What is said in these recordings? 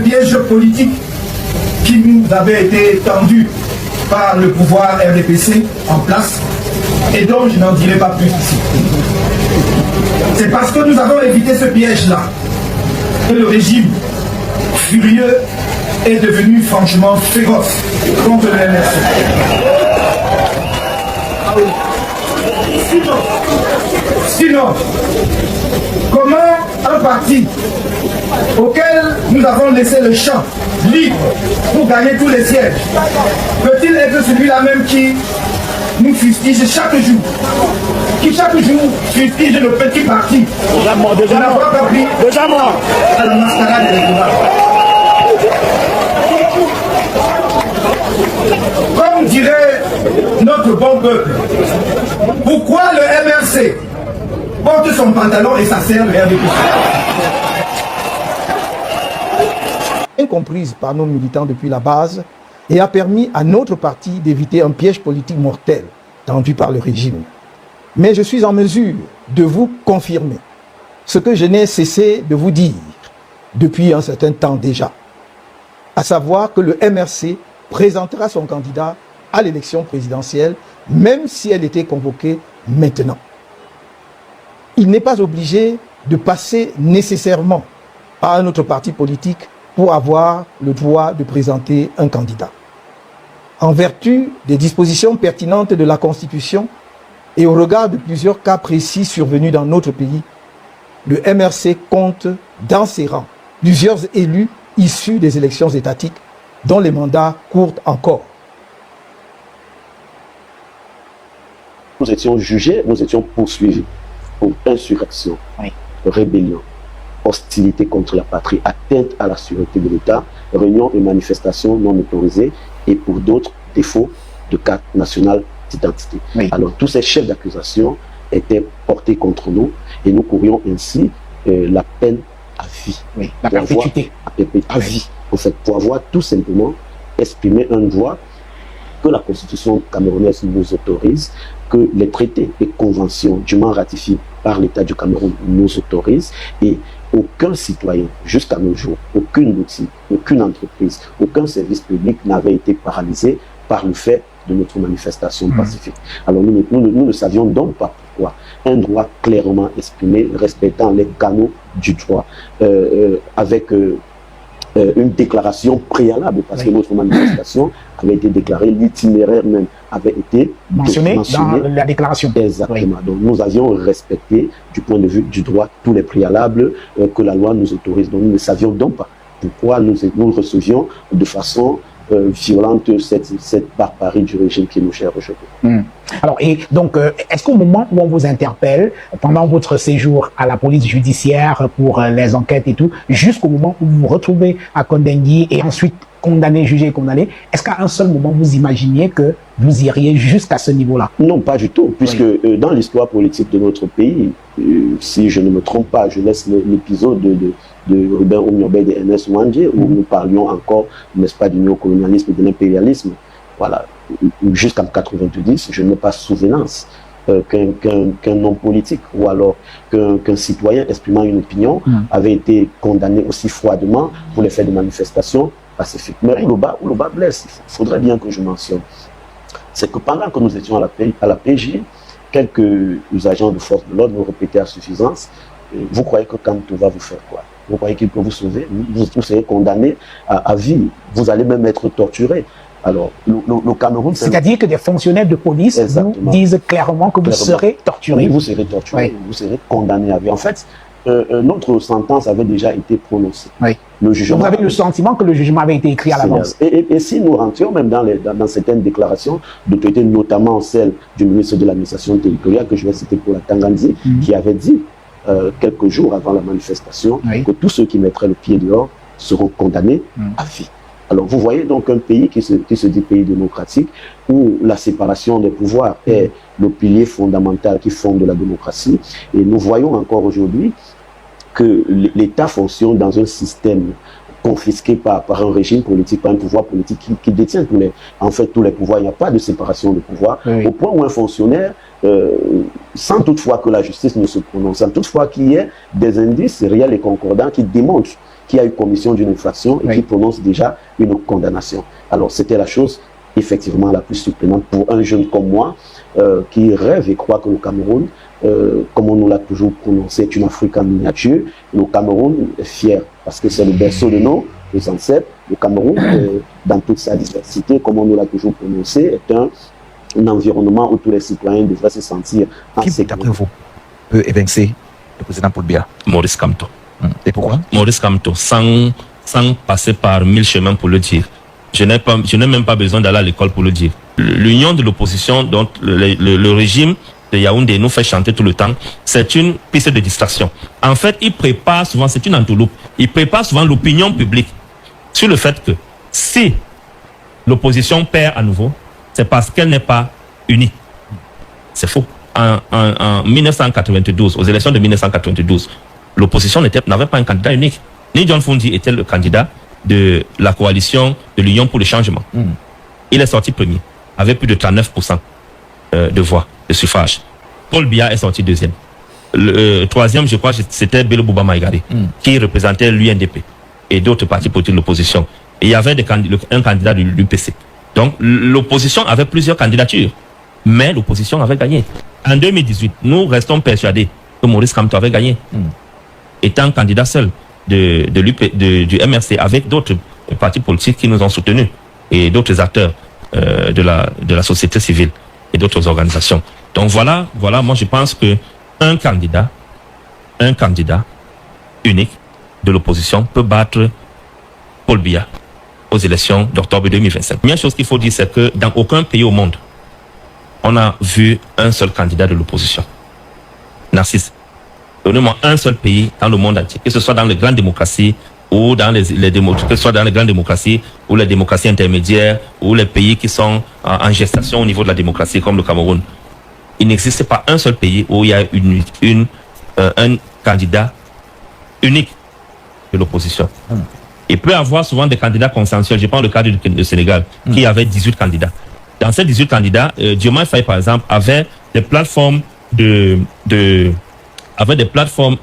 piège politique qui nous avait été tendu par le pouvoir RDPC en place et dont je n'en dirai pas plus ici. C'est parce que nous avons évité ce piège-là que le régime furieux est devenu franchement féroce contre le MRC. Sinon, comment un parti auquel nous avons laissé le champ libre pour gagner tous les sièges peut-il être celui-là même qui nous fustige chaque jour, qui chaque jour fustige le petit parti déjà mort à la mascarade électorale? Comme dirait notre bon peuple, pourquoi le MRC porte son pantalon et sa serre le RDPC? Incomprise par nos militants depuis la base et a permis à notre parti d'éviter un piège politique mortel tendu par le régime. Mais je suis en mesure de vous confirmer ce que je n'ai cessé de vous dire depuis un certain temps déjà, à savoir que le MRC présentera son candidat à l'élection présidentielle, même si elle était convoquée maintenant. Il n'est pas obligé de passer nécessairement par un autre parti politique pour avoir le droit de présenter un candidat. En vertu des dispositions pertinentes de la Constitution et au regard de plusieurs cas précis survenus dans notre pays, le MRC compte dans ses rangs plusieurs élus issus des élections étatiques dont les mandats courent encore. Nous étions jugés, nous étions poursuivis pour insurrection, rébellion, hostilité contre la patrie, atteinte à la sûreté de l'État, réunions et manifestations non autorisées et pour d'autres défauts de carte nationale d'identité. Alors tous ces chefs d'accusation étaient portés contre nous et nous courions ainsi la peine à vie. La perpétuité. À vie. En fait, pour avoir tout simplement exprimé un droit que la Constitution camerounaise nous autorise, que les traités et conventions dûment ratifiés par l'État du Cameroun nous autorisent, et aucun citoyen, jusqu'à nos jours, aucune boutique, aucune entreprise, aucun service public n'avait été paralysé par le fait de notre manifestation pacifique. Alors nous ne savions donc pas pourquoi. Un droit clairement exprimé, respectant les canaux du droit, avec une déclaration préalable, parce que notre manifestation avait été déclarée, l'itinéraire même avait été mentionné dans la déclaration. Exactement. Donc nous avions respecté du point de vue du droit tous les préalables que la loi nous autorise. Donc nous ne savions donc pas pourquoi nous recevions de façon violente cette barbarie du régime qui nous gère aujourd'hui. Alors, et donc, est-ce qu'au moment où on vous interpelle, pendant votre séjour à la police judiciaire pour les enquêtes et tout, jusqu'au moment où vous vous retrouvez à Kondengui et ensuite condamné, jugé, condamné, est-ce qu'à un seul moment vous imaginiez que vous iriez jusqu'à ce niveau-là? Non, pas du tout, puisque dans l'histoire politique de notre pays, si je ne me trompe pas, je laisse l'épisode de Ruben Oumiobe de NS Ouandje, où nous parlions encore, n'est-ce pas, du néocolonialisme et de l'impérialisme. Voilà, jusqu'en 90, je n'ai pas souvenance qu'un homme politique ou alors qu'un citoyen exprimant une opinion avait été condamné aussi froidement pour les faits de manifestation pacifique. Mais où le bas blesse, il faudrait bien que je mentionne, c'est que pendant que nous étions à la PJ, quelques agents de force de l'ordre nous répétaient à suffisance, vous croyez que Kamto va vous faire quoi? Vous croyez qu'il peut vous sauver? Vous serez condamné à vie, vous allez même être torturé. Alors, le Cameroun... C'est-à-dire que des fonctionnaires de police vous disent clairement que vous serez torturé. Oui, vous serez torturé, vous serez condamné à vie. En fait, notre sentence avait déjà été prononcée. Le jugement... Vous avez le sentiment que le jugement avait été écrit à l'avance. Et si nous rentrions même dans certaines déclarations d'autorité, notamment celle du ministre de l'administration territoriale, que je vais citer pour la Tanganzi, qui avait dit, quelques jours avant la manifestation, que tous ceux qui mettraient le pied dehors seront condamnés à vie. Alors vous voyez donc un pays qui se dit pays démocratique, où la séparation des pouvoirs est le pilier fondamental qui fonde la démocratie. Et nous voyons encore aujourd'hui que l'État fonctionne dans un système confisqué par un régime politique, par un pouvoir politique qui détient tous les pouvoirs. Il n'y a pas de séparation de pouvoir, au point où un fonctionnaire, sans toutefois que la justice ne se prononce, sans toutefois qu'il y ait des indices réels et concordants qui démontrent qui a eu commission d'une infraction et qui prononce déjà une condamnation. Alors c'était la chose effectivement la plus surprenante pour un jeune comme moi qui rêve et croit que le Cameroun, comme on nous l'a toujours prononcé, est une Afrique en miniature. Le Cameroun est fier parce que c'est le berceau de nos ancêtres. Le Cameroun, dans toute sa diversité, comme on nous l'a toujours prononcé, est un environnement où tous les citoyens devraient se sentir en sécurité. Qui, d'après vous, peut évincer le président Paul Biya? Maurice Kamto. Et pourquoi? Maurice Kamto, sans passer par 1000 chemins pour le dire. Je n'ai même pas besoin d'aller à l'école pour le dire. L'union de l'opposition, dont le régime de Yaoundé nous fait chanter tout le temps, c'est une piste de distraction. En fait, il prépare souvent, c'est une entourloupe, il prépare souvent l'opinion publique sur le fait que si l'opposition perd à nouveau, c'est parce qu'elle n'est pas unie. C'est faux. En 1992, aux élections de 1992, l'opposition n'avait pas un candidat unique. Ni John Fundi était le candidat de la coalition de l'Union pour le changement. Il est sorti premier, avec plus de 39% de voix, de suffrage. Paul Biya est sorti deuxième. Le troisième, je crois, c'était Bello Bouba Maïgari, qui représentait l'UNDP et d'autres partis politiques de l'opposition. Et il y avait un candidat de l'UPC. Donc l'opposition avait plusieurs candidatures, mais l'opposition avait gagné. En 2018, nous restons persuadés que Maurice Kamto avait gagné, étant candidat seul du MRC, avec d'autres partis politiques qui nous ont soutenus et d'autres acteurs de la société civile et d'autres organisations. Donc voilà, moi je pense que un candidat unique de l'opposition peut battre Paul Biya aux élections d'octobre 2025. La première chose qu'il faut dire, c'est que dans aucun pays au monde, on a vu un seul candidat de l'opposition. Narcisse, donnez-moi un seul pays dans le monde entier, que ce soit dans les grandes démocraties ou dans que ce soit dans les grandes démocraties ou les démocraties intermédiaires ou les pays qui sont en gestation au niveau de la démocratie comme le Cameroun. Il n'existe pas un seul pays où il y a un candidat unique de l'opposition. Il peut y avoir souvent des candidats consensuels. Je prends le cas du Sénégal, qui avait 18 candidats. Dans ces 18 candidats, Diomaye Faye, par exemple, avait des plateformes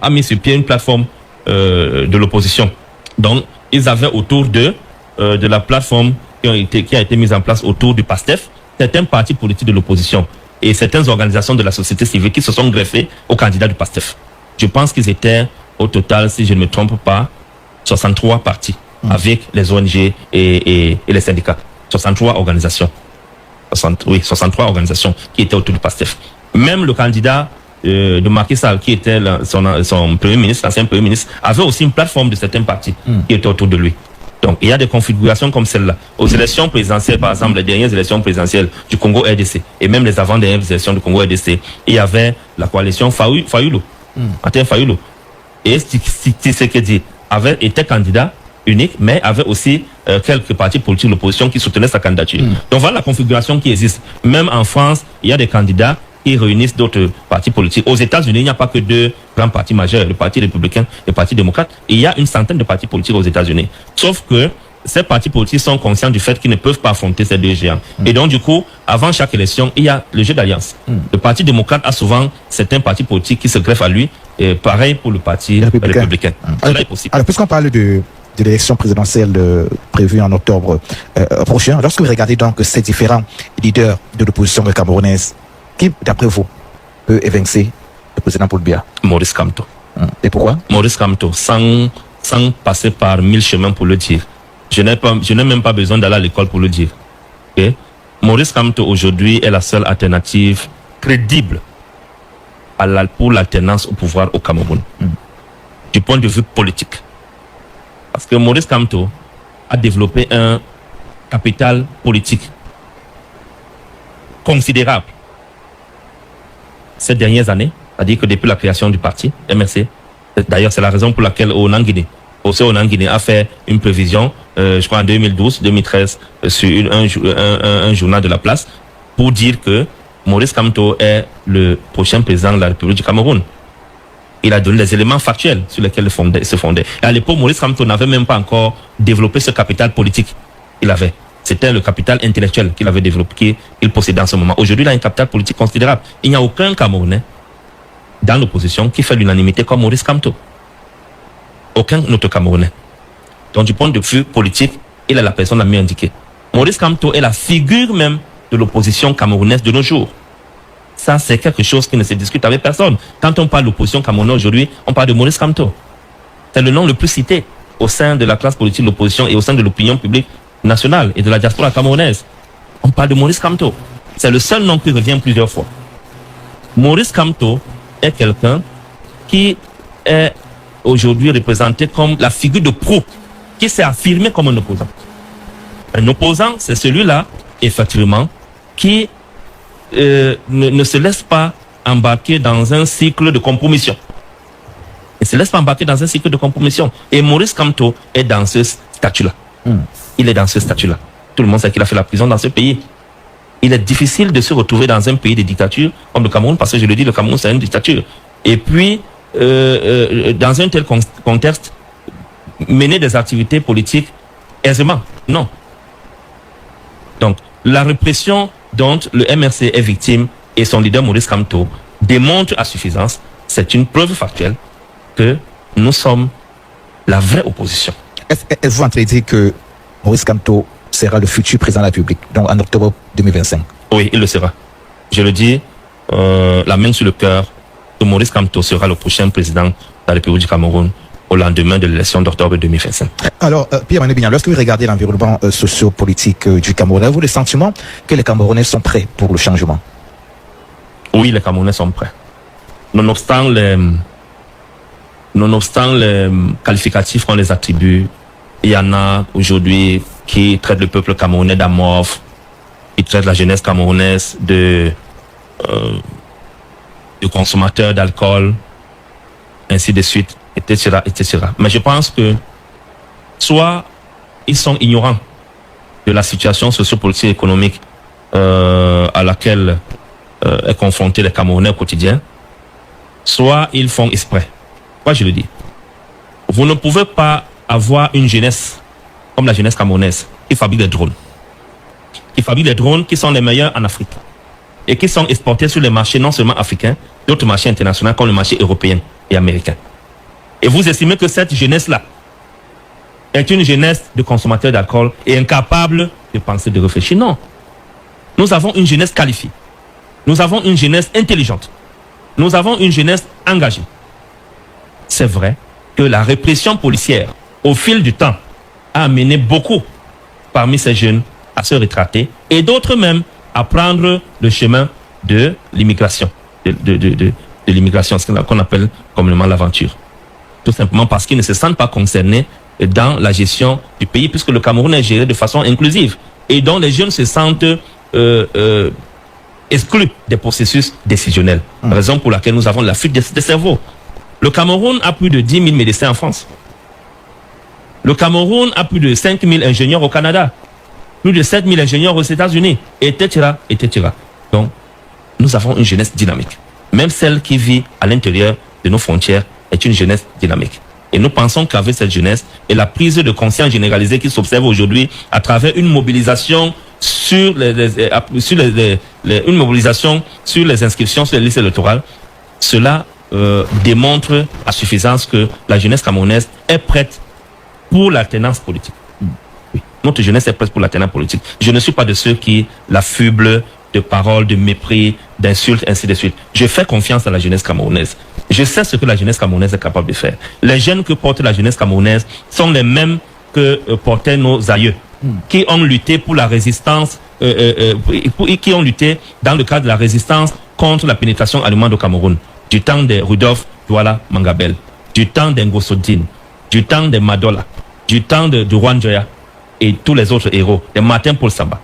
a mis sur pied une plateforme de l'opposition. Donc, ils avaient autour d'eux de la plateforme qui a été mise en place autour du PASTEF, certains partis politiques de l'opposition et certaines organisations de la société civile qui se sont greffés aux candidats du PASTEF. Je pense qu'ils étaient au total, si je ne me trompe pas, 63 partis avec les ONG et les syndicats. 63 organisations. 63 organisations qui étaient autour du PASTEF. Même le candidat de Macky Sall, qui était son premier ministre, l'ancien premier ministre, avait aussi une plateforme de certains partis qui étaient autour de lui. Donc, il y a des configurations comme celle-là. Aux élections présidentielles, par exemple, les dernières élections présidentielles du Congo-RDC, et même les avant-dernières élections du Congo-RDC, il y avait la coalition Fayulu, Martin Fayulu. Et Tshisekedi était candidat unique, mais avait aussi quelques partis politiques de l'opposition qui soutenaient sa candidature. Donc voilà la configuration qui existe. Même en France, il y a des candidats qui réunissent d'autres partis politiques. Aux États-Unis, il n'y a pas que deux grands partis majeurs, le Parti républicain et le Parti démocrate. Il y a une centaine de partis politiques aux États-Unis. Sauf que ces partis politiques sont conscients du fait qu'ils ne peuvent pas affronter ces deux géants. Et donc, du coup, avant chaque élection, il y a le jeu d'alliance. Le Parti démocrate a souvent certains partis politiques qui se greffent à lui, et pareil pour le Parti républicain. Cela est possible. Alors, puisqu'on parle de l'élection présidentielle prévue en octobre prochain, lorsque vous regardez donc ces différents leaders de l'opposition camerounaise, qui, d'après vous, peut évincer le président Paul Biya? Maurice Kamto. Et pourquoi? Maurice Kamto, sans passer par 1000 chemins pour le dire. Je n'ai même pas besoin d'aller à l'école pour le dire. Okay? Maurice Kamto, aujourd'hui, est la seule alternative crédible pour l'alternance au pouvoir au Cameroun. Du point de vue politique. Parce que Maurice Kamto a développé un capital politique considérable ces dernières années, c'est-à-dire que depuis la création du parti MRC, d'ailleurs c'est la raison pour laquelle Onan Guinée a fait une prévision, je crois en 2012-2013, sur un journal de la place, pour dire que Maurice Kamto est le prochain président de la République du Cameroun. Il a donné des éléments factuels sur lesquels il se fondait. Et à l'époque, Maurice Kamto n'avait même pas encore développé ce capital politique qu'il avait. C'était le capital intellectuel qu'il avait développé, qu'il possédait en ce moment. Aujourd'hui, il a un capital politique considérable. Il n'y a aucun Camerounais dans l'opposition qui fait l'unanimité comme Maurice Kamto. Aucun autre Camerounais. Donc du point de vue politique, il est la personne la mieux indiquée. Maurice Kamto est la figure même de l'opposition camerounaise de nos jours. Ça, c'est quelque chose qui ne se discute avec personne. Quand on parle de l'opposition camerounaise aujourd'hui, on parle de Maurice Kamto. C'est le nom le plus cité au sein de la classe politique de l'opposition et au sein de l'opinion publique nationale et de la diaspora camerounaise. On parle de Maurice Kamto. C'est le seul nom qui revient plusieurs fois. Maurice Kamto est quelqu'un qui est aujourd'hui représenté comme la figure de proue, qui s'est affirmé comme un opposant. Un opposant, c'est celui-là, effectivement, qui ne se laisse pas embarquer dans un cycle de compromission. Il ne se laisse pas embarquer dans un cycle de compromission. Et Maurice Kamto est dans ce statut-là. Il est dans ce statut-là. Tout le monde sait qu'il a fait la prison dans ce pays. Il est difficile de se retrouver dans un pays de dictature comme le Cameroun, parce que je le dis, le Cameroun, c'est une dictature. Et puis, dans un tel contexte, mener des activités politiques aisément. Non. Donc, la répression dont le MRC est victime et son leader Maurice Kamto démontre à suffisance, c'est une preuve factuelle que nous sommes la vraie opposition. Est-ce vous en train de dire que Maurice Kamto sera le futur président de la République, donc en octobre 2025? Oui, il le sera. Je le dis, la main sur le cœur, que Maurice Kamto sera le prochain président de la République du Cameroun au lendemain de l'élection d'octobre 2025. Alors, Pierre-Manuel Bignane, lorsque vous regardez l'environnement socio-politique du Cameroun, avez-vous le sentiment que les Camerounais sont prêts pour le changement? Oui, les Camerounais sont prêts. Nonobstant les qualificatifs qu'on les attribue, il y en a aujourd'hui qui traitent le peuple camerounais d'amorphe, qui traitent la jeunesse camerounaise de consommateurs d'alcool, ainsi de suite, etc., etc. Mais je pense que soit ils sont ignorants de la situation socio-politique et économique à laquelle est confronté les Camerounais au quotidien, soit ils font exprès. Moi, je le dis. Vous ne pouvez pas avoir une jeunesse comme la jeunesse camerounaise qui fabrique des drones. Qui fabrique des drones qui sont les meilleurs en Afrique et qui sont exportés sur les marchés non seulement africains, d'autres marchés internationaux comme le marché européen et américain. Et vous estimez que cette jeunesse-là est une jeunesse de consommateurs d'alcool et incapable de penser, de réfléchir. Non. Nous avons une jeunesse qualifiée. Nous avons une jeunesse intelligente. Nous avons une jeunesse engagée. C'est vrai que la répression policière, au fil du temps, a amené beaucoup parmi ces jeunes à se rétracter et d'autres même à prendre le chemin de l'immigration, de l'immigration, ce qu'on appelle communément l'aventure. Tout simplement parce qu'ils ne se sentent pas concernés dans la gestion du pays, puisque le Cameroun est géré de façon inclusive et dont les jeunes se sentent exclus des processus décisionnels. Raison pour laquelle nous avons la fuite des cerveaux. Le Cameroun a plus de 10 000 médecins en France. Le Cameroun a plus de 5 000 ingénieurs au Canada. Plus de 7 000 ingénieurs aux États-Unis, etc., etc. Donc, nous avons une jeunesse dynamique. Même celle qui vit à l'intérieur de nos frontières est une jeunesse dynamique. Et nous pensons qu'avec cette jeunesse et la prise de conscience généralisée qui s'observe aujourd'hui à travers une mobilisation sur les inscriptions sur les listes électorales, cela démontre à suffisance que la jeunesse camerounaise est prête pour l'alternance politique. Oui. Notre jeunesse est prête pour l'alternance politique. Je ne suis pas de ceux qui l'affublent de paroles, de mépris, d'insultes, ainsi de suite. Je fais confiance à la jeunesse camerounaise. Je sais ce que la jeunesse camerounaise est capable de faire. Les gènes que porte la jeunesse camerounaise sont les mêmes que portaient nos aïeux, qui ont lutté pour la résistance, qui ont lutté dans le cadre de la résistance contre la pénétration allemande au Cameroun, du temps de Rudolf Douala Mangabel, du temps d'Ngosodine, du temps de Madola, du temps de Juan Joya et tous les autres héros, de Martin Paul Samba.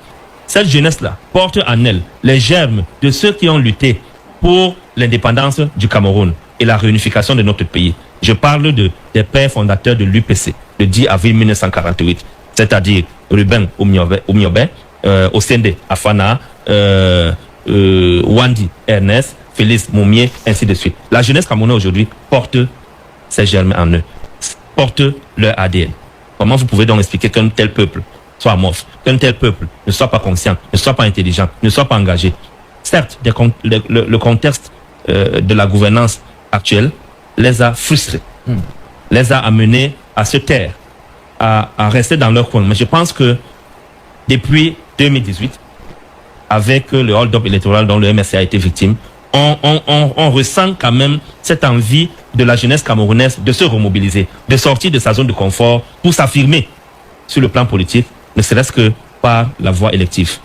Cette jeunesse-là porte en elle les germes de ceux qui ont lutté pour l'indépendance du Cameroun et la réunification de notre pays. Je parle des pères fondateurs de l'UPC, le 10 avril 1948, c'est-à-dire Ruben Oumiobe, Osende Afana, Wandi Ernest, Félix Moumier, ainsi de suite. La jeunesse camerounaise aujourd'hui porte ces germes en eux, porte leur ADN. Comment vous pouvez donc expliquer qu'un tel peuple soit amorphe, qu'un tel peuple ne soit pas conscient, ne soit pas intelligent, ne soit pas engagé? Certes, le contexte de la gouvernance actuelle les a frustrés, les a amenés à se taire, à rester dans leur coin. Mais je pense que depuis 2018, avec le hold-up électoral dont le MRC a été victime, on ressent quand même cette envie de la jeunesse camerounaise de se remobiliser, de sortir de sa zone de confort pour s'affirmer sur le plan politique, ne serait-ce que par la voie élective.